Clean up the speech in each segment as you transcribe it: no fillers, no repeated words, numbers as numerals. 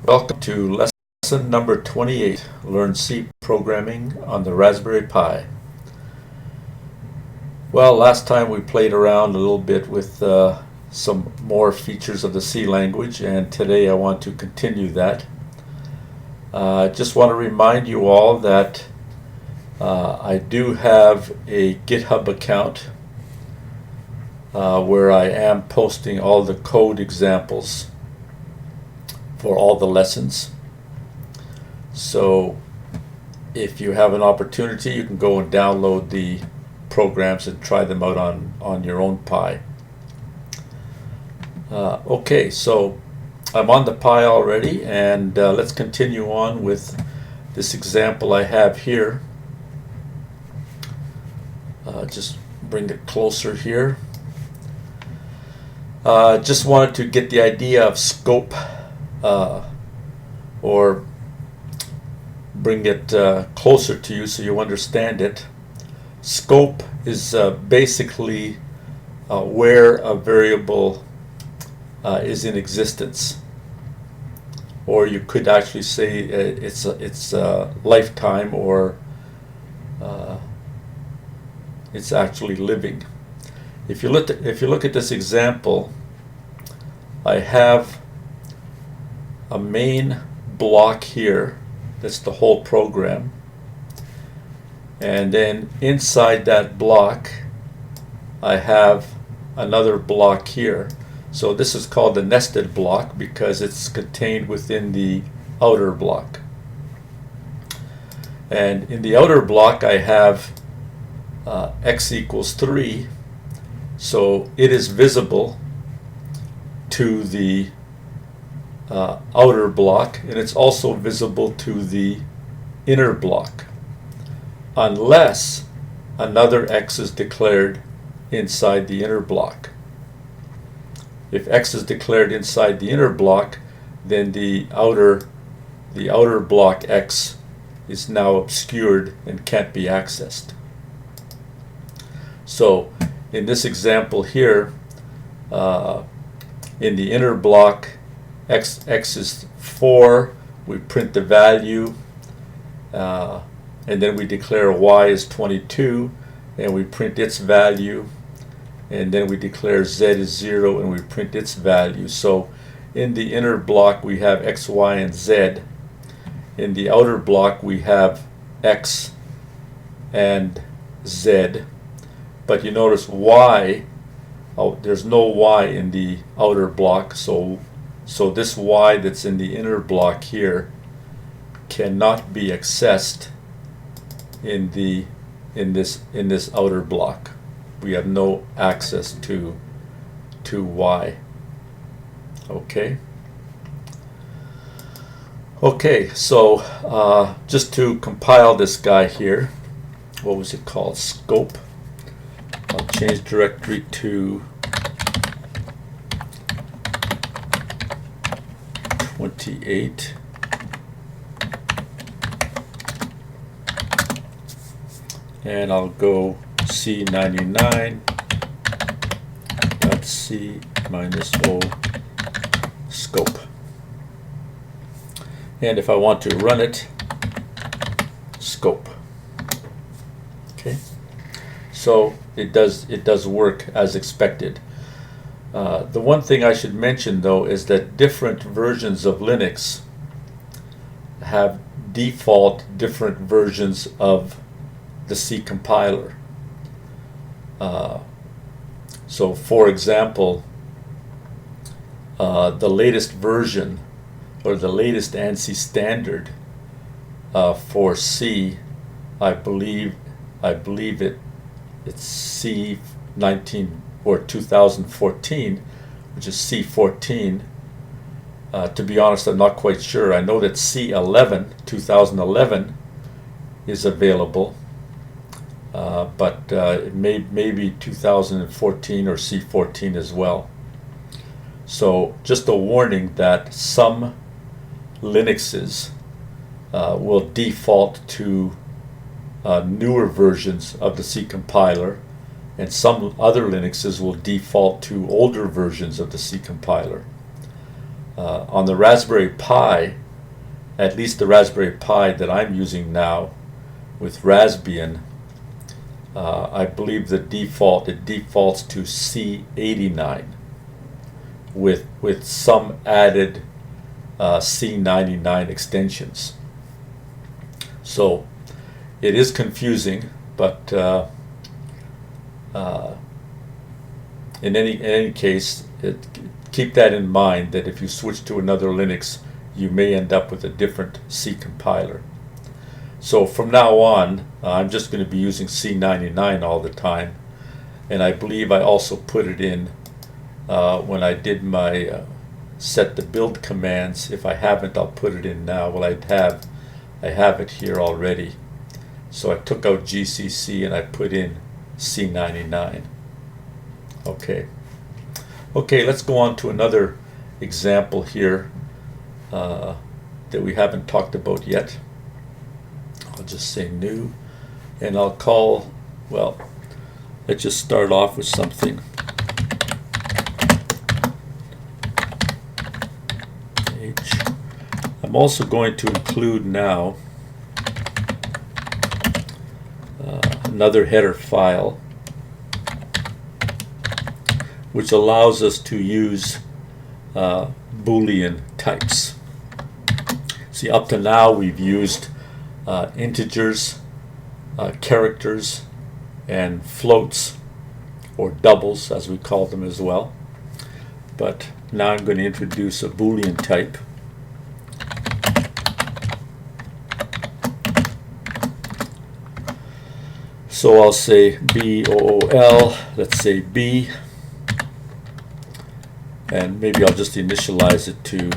Welcome to lesson number 28, Learn C Programming on the Raspberry Pi. Well, last time we played around a little bit with some more features of the C language, and today I want to continue that. I just want to remind you all that I do have a GitHub account where I am posting all the code examples for all the lessons. So if you have an opportunity, you can go and download the programs and try them out on your own Pi. Okay, so I'm on the Pi already, and let's continue on with this example I have here. Just bring it closer here. Just wanted to get the idea of scope, or bring it closer to you so you understand it. Scope is basically where a variable is in existence, or you could actually say it's a lifetime, or it's actually living. If you look at this example, I have a main block here. That's the whole program, and then inside that block I have another block here. So this is called the nested block because it's contained within the outer block. And in the outer block I have x equals 3, so it is visible to the outer block, and it's also visible to the inner block unless another x is declared inside the inner block. If x is declared inside the inner block, then the outer block x is now obscured and can't be accessed. So in this example here, in the inner block, x is 4, we print the value, and then we declare y is 22, and we print its value, and then we declare z is 0, and we print its value. So in the inner block we have x, y, and z. In the outer block we have x and z, but you notice y, there's no y in the outer block, so this y that's in the inner block here cannot be accessed in this outer block. We have no access to y. Okay, so just to compile this guy here, what was it called? Scope. I'll change directory to 28, and I'll go C99.C-O scope, and if I want to run it, scope. Okay, so it does work as expected. The one thing I should mention though is that different versions of Linux have default different versions of the C compiler. So for example, the latest version, or the latest ANSI standard for C, I believe it's C19 or 2014, which is C14. To be honest, I'm not quite sure. I know that C11, 2011, is available, but it may be 2014 or C14 as well. So just a warning that some Linuxes will default to newer versions of the C compiler, and some other Linuxes will default to older versions of the C compiler. On the Raspberry Pi, at least the Raspberry Pi that I'm using now with Raspbian, I believe it defaults to C89 with some added C99 extensions. So it is confusing, but in any case, keep that in mind, that if you switch to another Linux, you may end up with a different C compiler. So from now on, I'm just going to be using C99 all the time, and I believe I also put it in when I did my set the build commands. If I haven't, I'll put it in now. Well, I have it here already. So I took out GCC and I put in C99. Okay. Okay, let's go on to another example here that we haven't talked about yet. I'll just say new, and I'll call, well, let's just start off with something. I'm also going to include now another header file, which allows us to use Boolean types. See, up to now we've used integers, characters, and floats, or doubles as we call them as well. But now I'm going to introduce a Boolean type. So I'll say BOOL, let's say B, and maybe I'll just initialize it to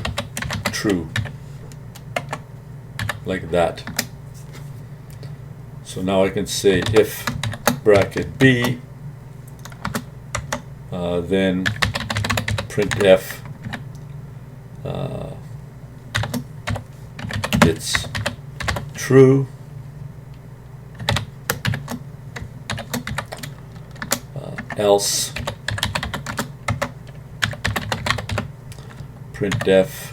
true, like that. So now I can say if bracket B, then printf it's true, else printf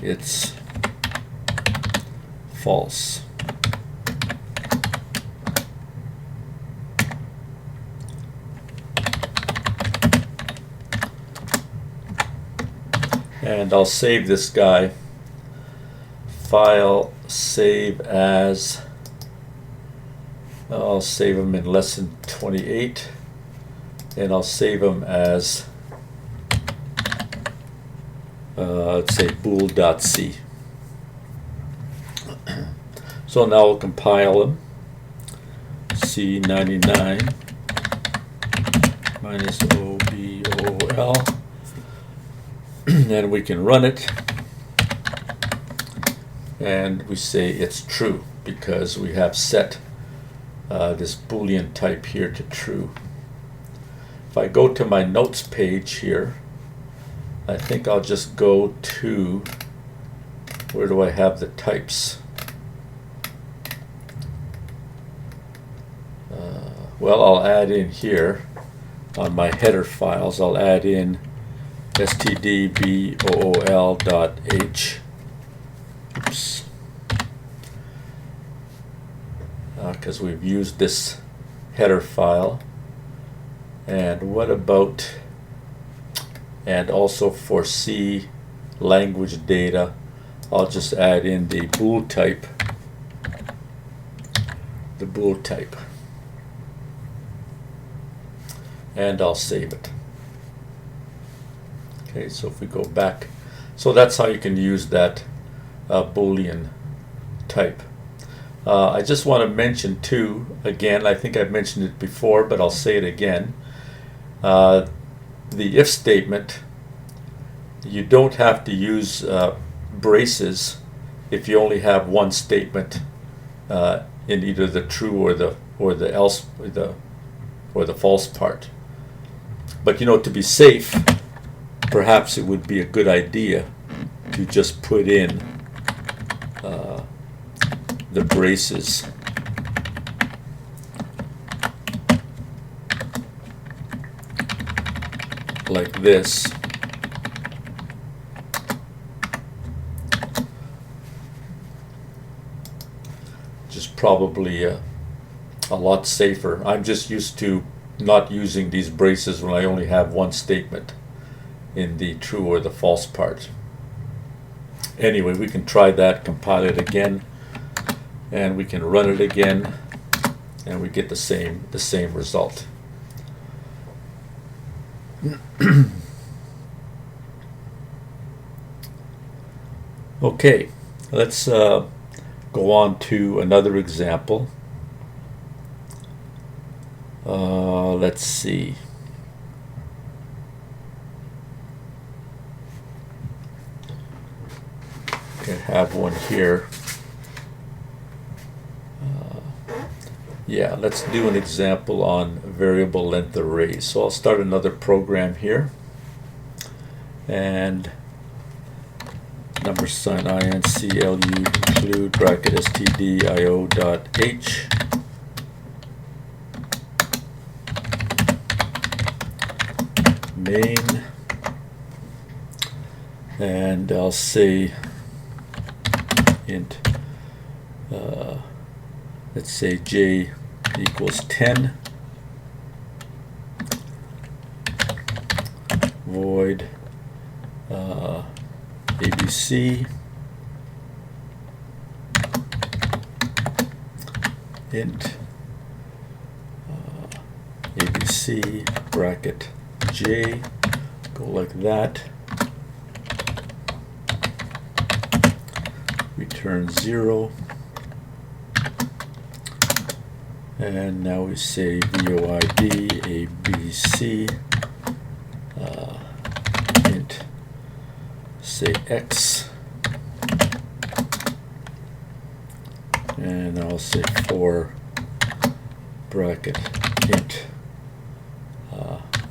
it's false. And I'll save this guy. File, save as, I'll save them in Lesson 28, and I'll save them as let's say bool.c. So now we'll compile them. C99 minus OBOL, and we can run it, and we say it's true because we have set this Boolean type here to true. If I go to my notes page here, I think I'll just go to, where do I have the types? Well, I'll add in here on my header files, I'll add in stdbool.h. Oops. Because we've used this header file. And what about, and also for C language data, I'll just add in the bool type, and I'll save it. Okay, so if we go back, so that's how you can use that Boolean type. I just want to mention too, again, I think I've mentioned it before, but I'll say it again. The if statement, you don't have to use braces if you only have one statement in either the true or the else or the false part. But you know, to be safe, perhaps it would be a good idea to just put in the braces. Like this. probably a lot safer. I'm just used to not using these braces when I only have one statement in the true or the false part. Anyway, we can try that, compile it again, and we can run it again, and we get the same result. Okay, let's go on to another example. Let's see. I have one here. Yeah, let's do an example on variable length arrays. So I'll start another program here, and number sign inclu include bracket stdio dot h main, and I'll say int let's say j equals 10, void abc int abc bracket j, go like that, return 0, and now we say void abc int say x, and I'll say for bracket int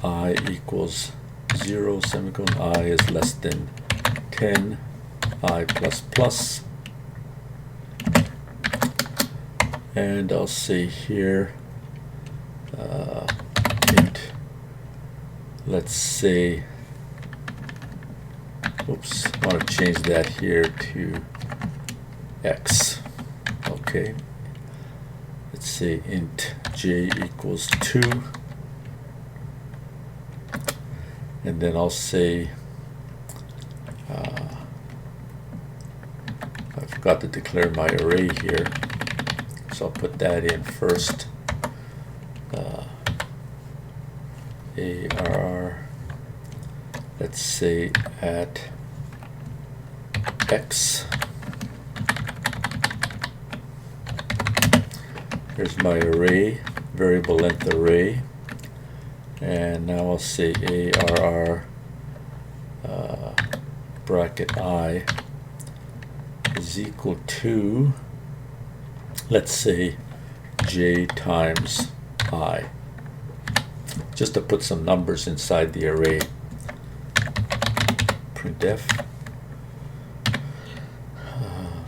I equals 0 semicolon, I is less than 10, I plus plus, and I'll say here int, let's say, oops, I want to change that here to x. Okay, let's say int j equals 2, and then I'll say I forgot to declare my array here, so I'll put that in first. ARR, let's say at x. Here's my array, variable length array, and now I'll say ARR bracket I is equal to, let's say, j times I, just to put some numbers inside the array. Printf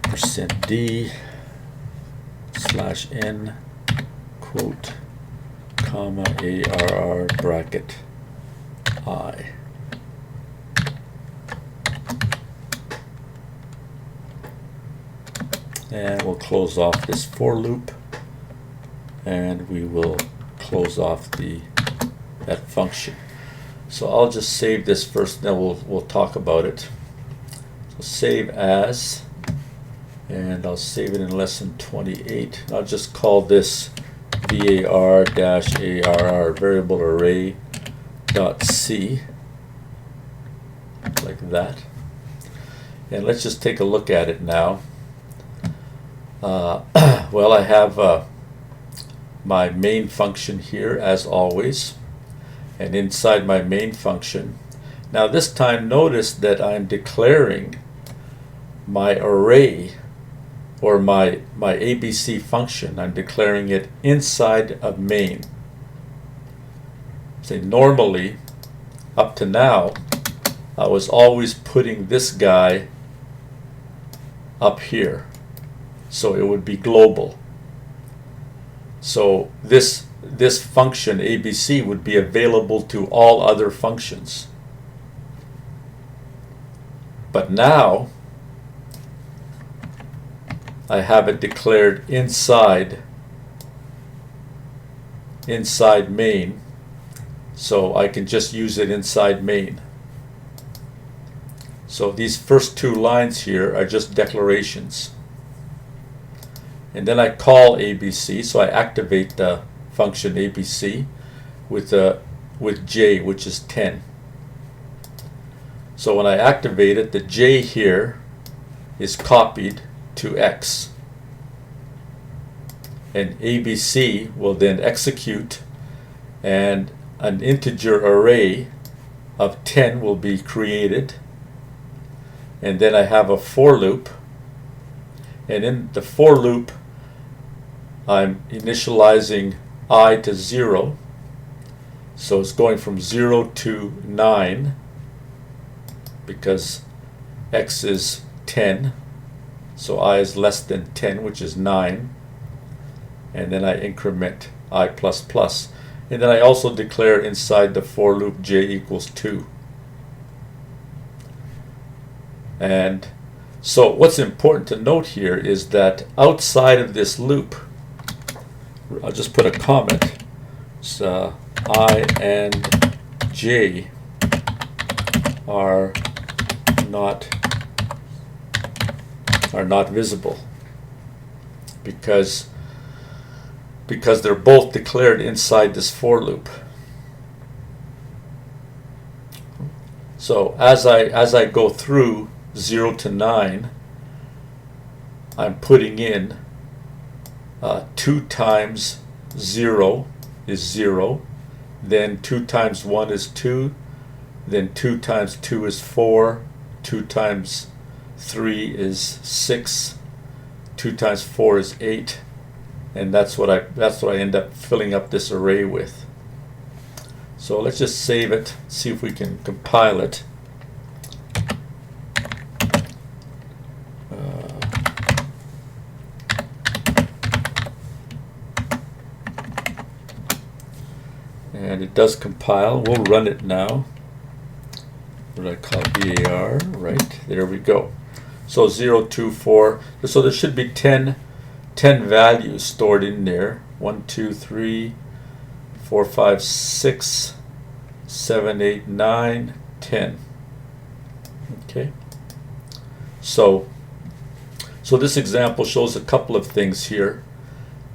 %d /n quote comma ARR bracket I. And we'll close off this for loop, and we will close off that function. So I'll just save this first, then we'll talk about it. So save as, and I'll save it in lesson 28. I'll just call this var-arr variable array dot c, like that. And let's just take a look at it now. Well, I have my main function here as always, and inside my main function, now this time notice that I'm declaring my array, or my ABC function, I'm declaring it inside of main. Say normally, up to now, I was always putting this guy up here, so it would be global. So this function ABC would be available to all other functions. But now I have it declared inside main, so I can just use it inside main. So these first two lines here are just declarations. And then I call ABC, so I activate the function ABC with J, which is 10. So when I activate it, the J here is copied to X. And ABC will then execute, and an integer array of 10 will be created. And then I have a for loop. And in the for loop, I'm initializing I to 0. So it's going from 0 to 9 because X is 10. So I is less than 10, which is 9. And then I increment I++. And then I also declare inside the for loop J equals 2. And so what's important to note here is that outside of this loop, I'll just put a comment. So I and J are not visible because they're both declared inside this for loop. So as I go through 0 to 9, I'm putting in 2 times 0 is 0, then 2 times 1 is 2, then 2 times 2 is 4, 2 times 3 is 6, 2 times 4 is 8, and that's what I end up filling up this array with. So let's just save it, see if we can compile it. And it does compile. We'll run it now. What did I call it? BAR, right? There we go. So 0, 2, 4. So there should be 10 values stored in there. 1, 2, 3, 4, 5, 6, 7, 8, 9, 10. Okay. So this example shows a couple of things here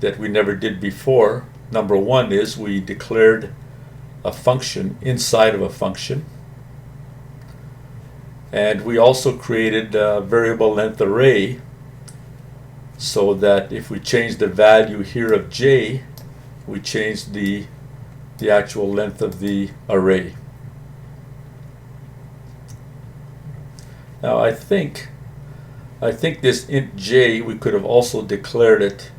that we never did before. Number one is we declared a function inside of a function. And we also created a variable length array so that if we change the value here of J, we change the actual length of the array. Now I think this int J, we could have also declared it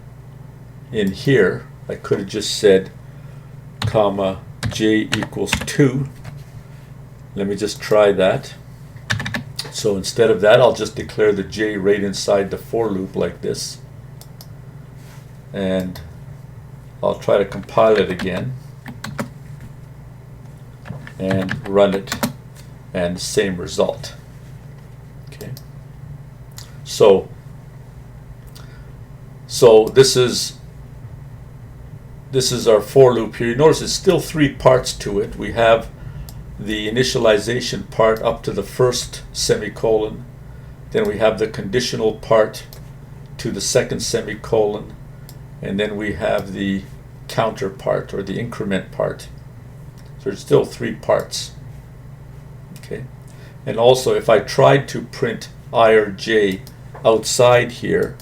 in here. I could have just said comma J equals 2. Let me just try that. So instead of that, I'll just declare the J right inside the for loop like this. And I'll try to compile it again and run it, and same result. Okay. So this is our for loop here. You notice it's still 3 parts to it. We have the initialization part up to the first semicolon. Then we have the conditional part to the second semicolon. And then we have the counter part, or the increment part. So there's still 3 parts. Okay. And also, if I tried to print I or J outside here,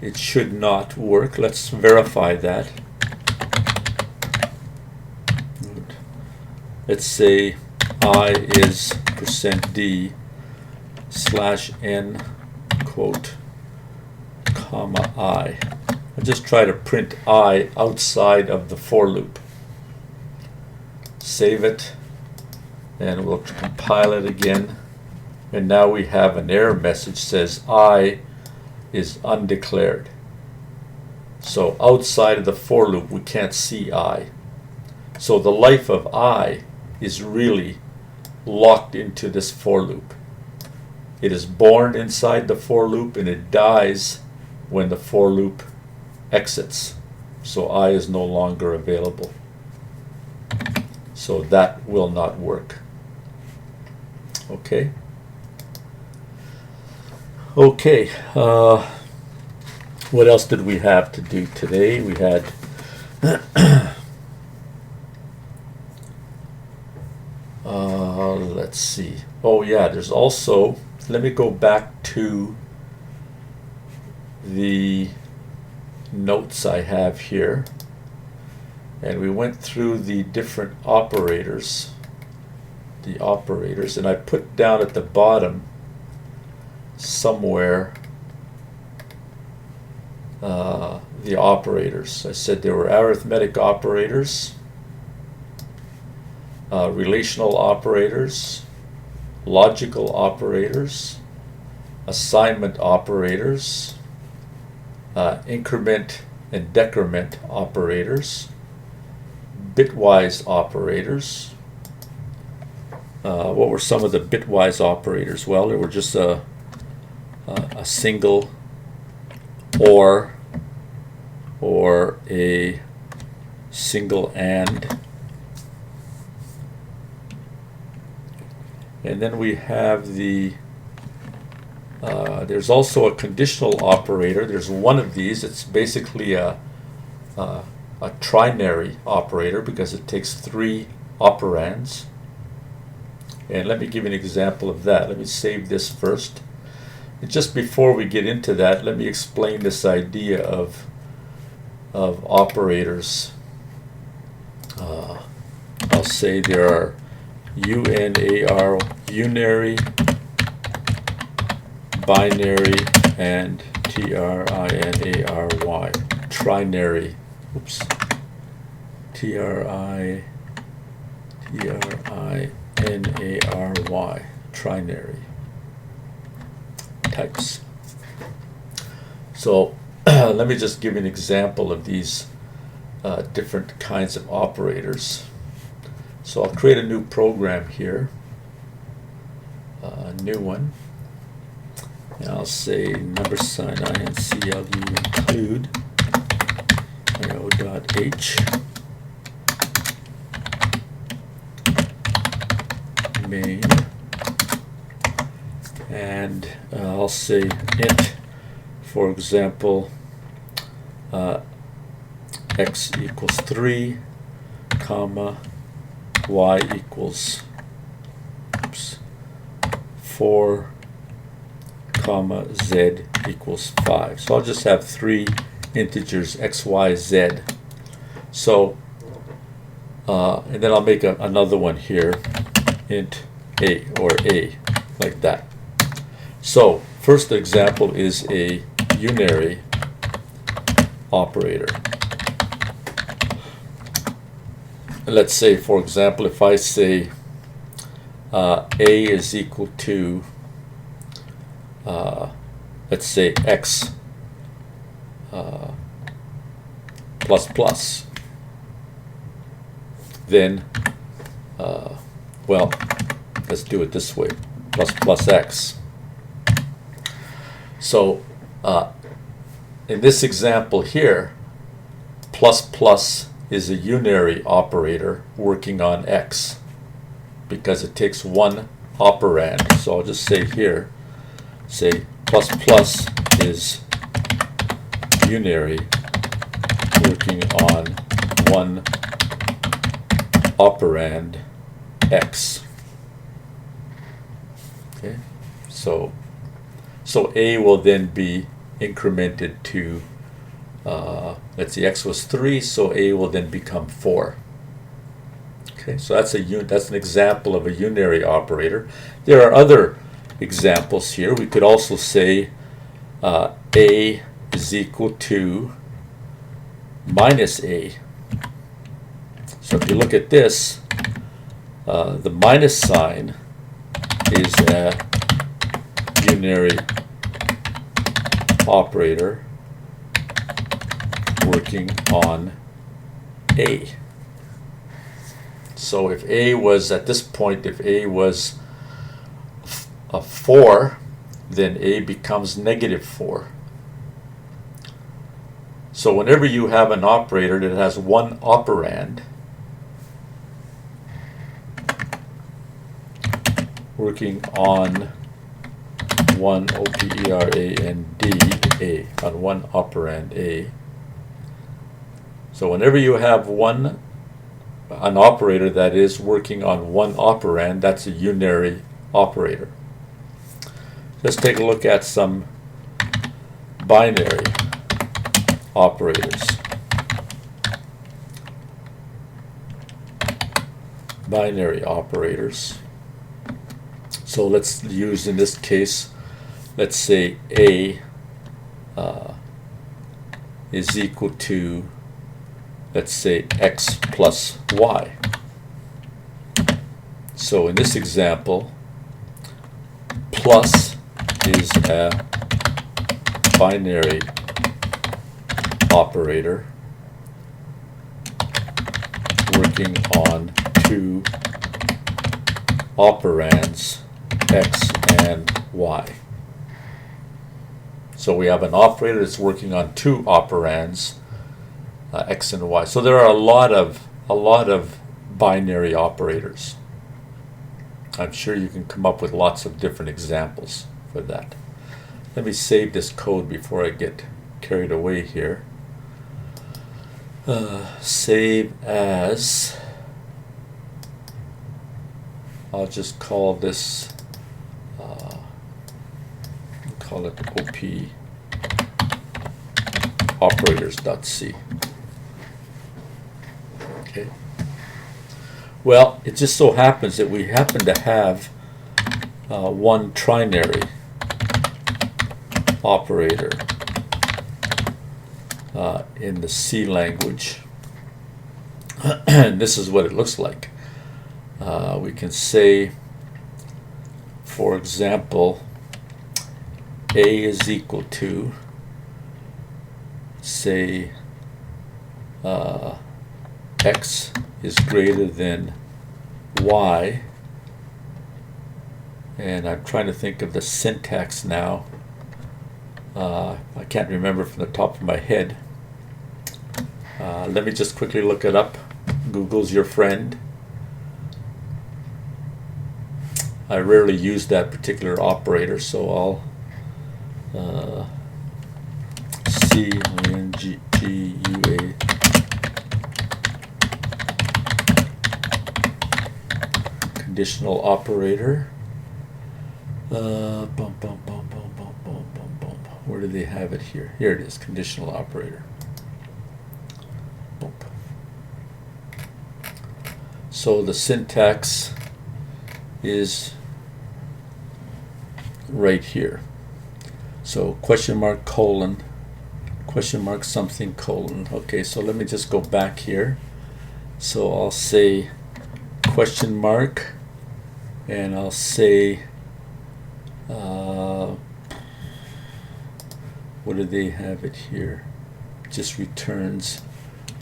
it should not work. Let's verify that. Let's say I is %d /n quote comma I. I'll just try to print I outside of the for loop. Save it, and we'll compile it again. And now we have an error message says I is undeclared. So outside of the for loop, we can't see I. So the life of I is really locked into this for loop. It is born inside the for loop and it dies when the for loop exits. So I is no longer available. So that will not work. Okay. Okay. What else did we have to do today? We had let's see. Oh yeah, there's also, let me go back to the notes I have here. And we went through the different operators. And I put down at the bottom somewhere the operators. I said there were arithmetic operators, relational operators, logical operators, assignment operators, increment and decrement operators, bitwise operators. What were some of the bitwise operators? Well, they were just a single or a single and. And then we have the, there's also a conditional operator. There's one of these. It's basically a trinary operator because it takes 3 operands. And let me give you an example of that. Let me save this first. And just before we get into that, let me explain this idea of operators. I'll say there are UNAR, unary, binary, and TRINARY, trinary. Oops. TRINARY, trinary types. So let me just give you an example of these different kinds of operators. So I'll create a new program here, a new one, and I'll say number sign inclu include io.h main, and I'll say int, for example, x equals 3, comma, y equals 4, comma, z equals 5. So I'll just have 3 integers, x, y, z. So, and then I'll make another one here, int a, or a, like that. So, first example is a unary operator. Let's say, for example, if I say a is equal to, let's say x plus plus, then, well, let's do it this way, plus plus x. So, in this example here, plus plus is a unary operator working on x because it takes 1 operand. So I'll just say here, say plus plus is unary working on 1 operand x. Okay, so a will then be incremented to, let's see, x was 3, so a will then become 4. Okay, so that's an example of a unary operator. There are other examples here. We could also say a is equal to minus a. So if you look at this, the minus sign is a unary operator working on a. So if a was, at this point, if a was a 4, then A becomes -4. So whenever you have an operator that has one operand working on one OPERAND on one operand A. So whenever you have an operator that is working on one operand, that's a unary operator. Let's take a look at some binary operators. Binary operators. So let's use, in this case, let's say A is equal to, let's say, X plus Y. So in this example, plus is a binary operator working on two operands, X and Y. So we have an operator that's working on two operands, X and Y. So there are a lot of binary operators. I'm sure you can come up with lots of different examples for that. Let me save this code before I get carried away here. Save as, I'll just call this, call it OP operators.c. Okay. Well, it just so happens that we happen to have one trinary operator in the C language. And this is what it looks like. We can say, for example, A is equal to, say, X is greater than Y, and I'm trying to think of the syntax now. I can't remember from the top of my head. Let me just quickly look it up. Google's your friend. I rarely use that particular operator, so I'll CONGUA conditional operator. Where do they have it here? Here it is, conditional operator. Boom. So the syntax is right here. So question mark colon, question mark something colon. Okay, so let me just go back here. So I'll say question mark, and I'll say, what do they have it here? Just returns.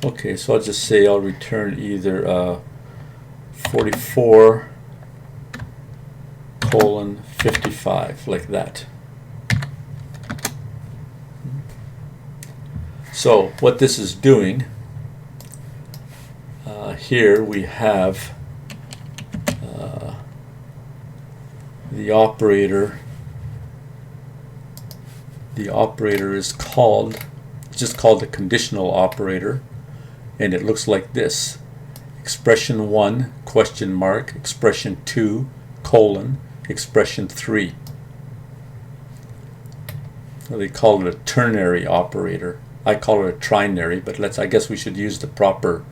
Okay, so I'll just say I'll return either 44 colon 55, like that. So what this is doing, here we have the operator. The operator is called, it's just called the conditional operator, and it looks like this: expression 1 question mark, expression 2 colon, expression 3. Well, they call it a ternary operator. I call it a trinary, but I guess we should use the proper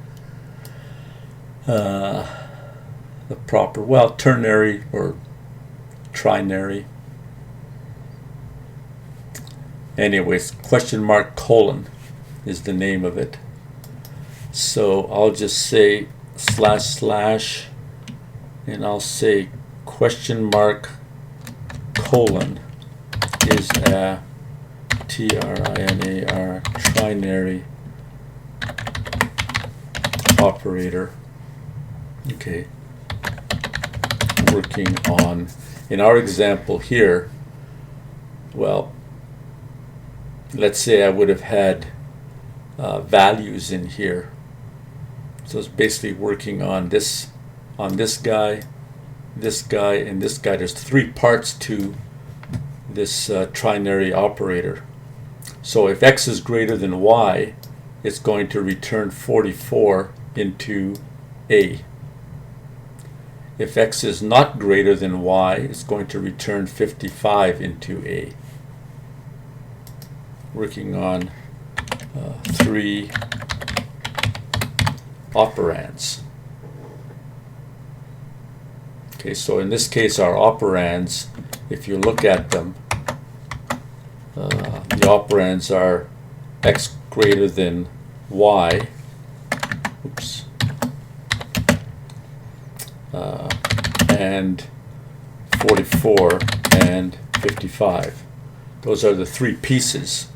ternary or trinary. Anyways, question mark colon is the name of it. So I'll just say // and I'll say question mark colon is a TRINAR trinary operator. Okay. Working on, in our example here, well, let's say I would have had values in here. So it's basically working on this guy, this guy, and this guy. There's 3 parts to this trinary operator. So if x is greater than y, it's going to return 44 into a. If x is not greater than y, it's going to return 55 into a. Working on 3 operands. Okay, so in this case, our operands, if you look at them, the operands are x greater than y, oops, and 44 and 55. Those are the 3 pieces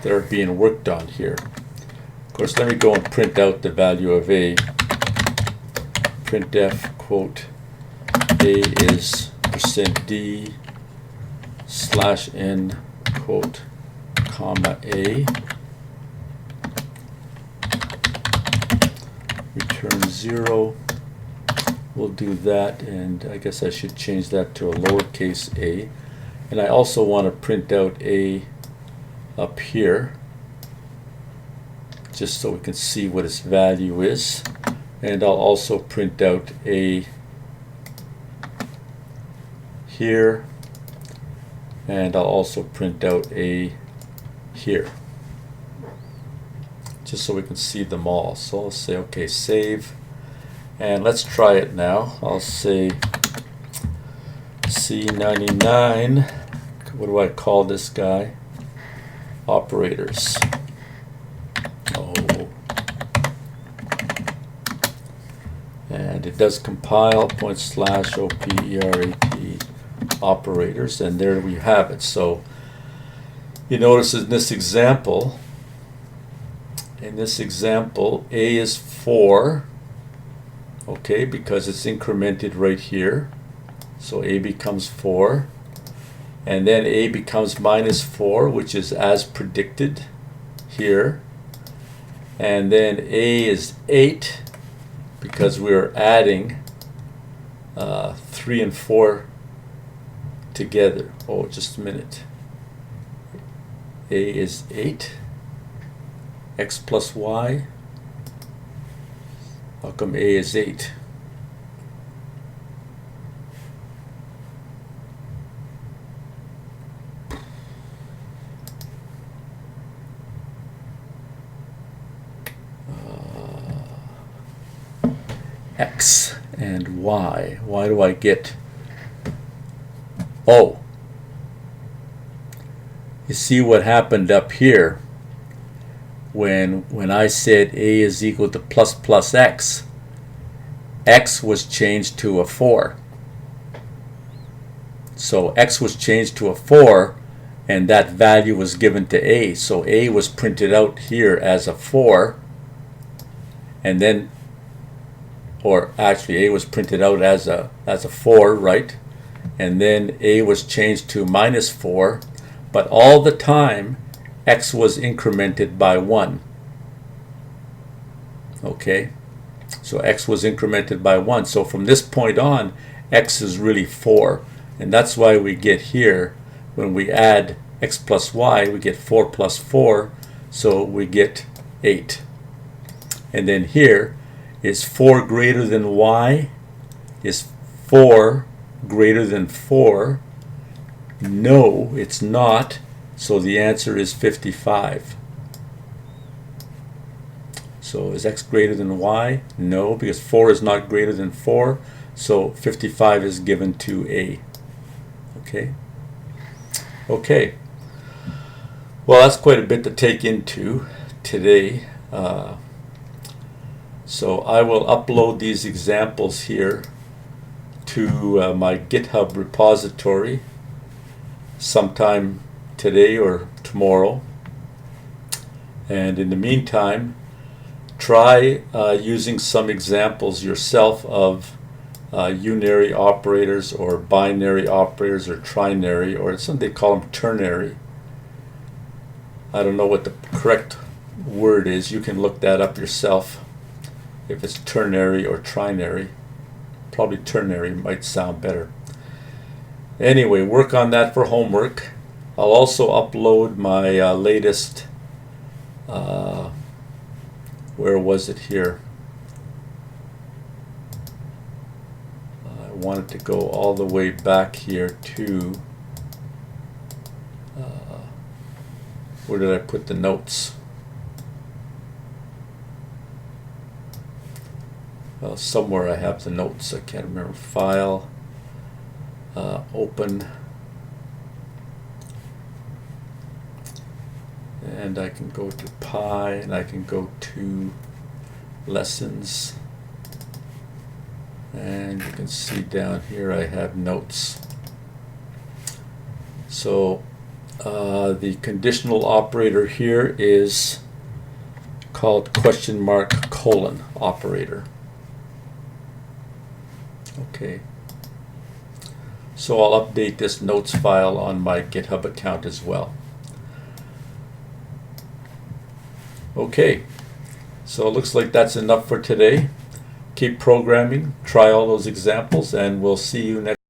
that are being worked on here. Of course, let me go and print out the value of a. Printf, quote, a is %d / n, quote, comma a, return 0. We'll do that, and I guess I should change that to a lowercase a. And I also want to print out a up here, just so we can see what its value is. And I'll also print out a here, and I'll also print out a here, just so we can see them all. So I'll say, okay, save, and let's try it now. I'll say C99, what do I call this guy? Operators. And it does compile, /operat operators, and there we have it. So you notice in this example, a is 4, okay, because it's incremented right here. So a becomes 4, and then a becomes -4, which is as predicted here, and then a is 8, because we're adding 3 and 4 together. Oh, just a minute. A is 8, x plus y. How come a is 8? X and y. Why do I get O? You see what happened up here when I said a is equal to plus x. X was changed to a 4. So x was changed to a 4, and that value was given to a. So a was printed out here as a 4, and then, or actually a was printed out as a 4, right? And then a was changed to -4, but all the time x was incremented by 1. Okay, so x was incremented by 1. So from this point on, x is really 4, and that's why we get here, when we add x plus y, we get 4 plus 4, so we get 8. And then here, is 4 greater than y? Is 4 greater than 4? No, it's not. So the answer is 55. So is x greater than y? No, because 4 is not greater than 4. So 55 is given to a. Okay. Okay. Well, that's quite a bit to take into today. So I will upload these examples here to my GitHub repository sometime today or tomorrow. And in the meantime, try using some examples yourself of unary operators or binary operators or trinary, or some they call them ternary. I don't know what the correct word is. You can look that up yourself if it's ternary or trinary. Probably ternary might sound better. Anyway, work on that for homework. I'll also upload my latest, where was it here? I wanted to go all the way back here to, where did I put the notes? Well, somewhere I have the notes. I can't remember. File, open, and I can go to Pi, and I can go to lessons, and you can see down here I have notes. So the conditional operator here is called question mark colon operator. Okay. So I'll update this notes file on my GitHub account as well. Okay, so it looks like that's enough for today. Keep programming, try all those examples, and we'll see you next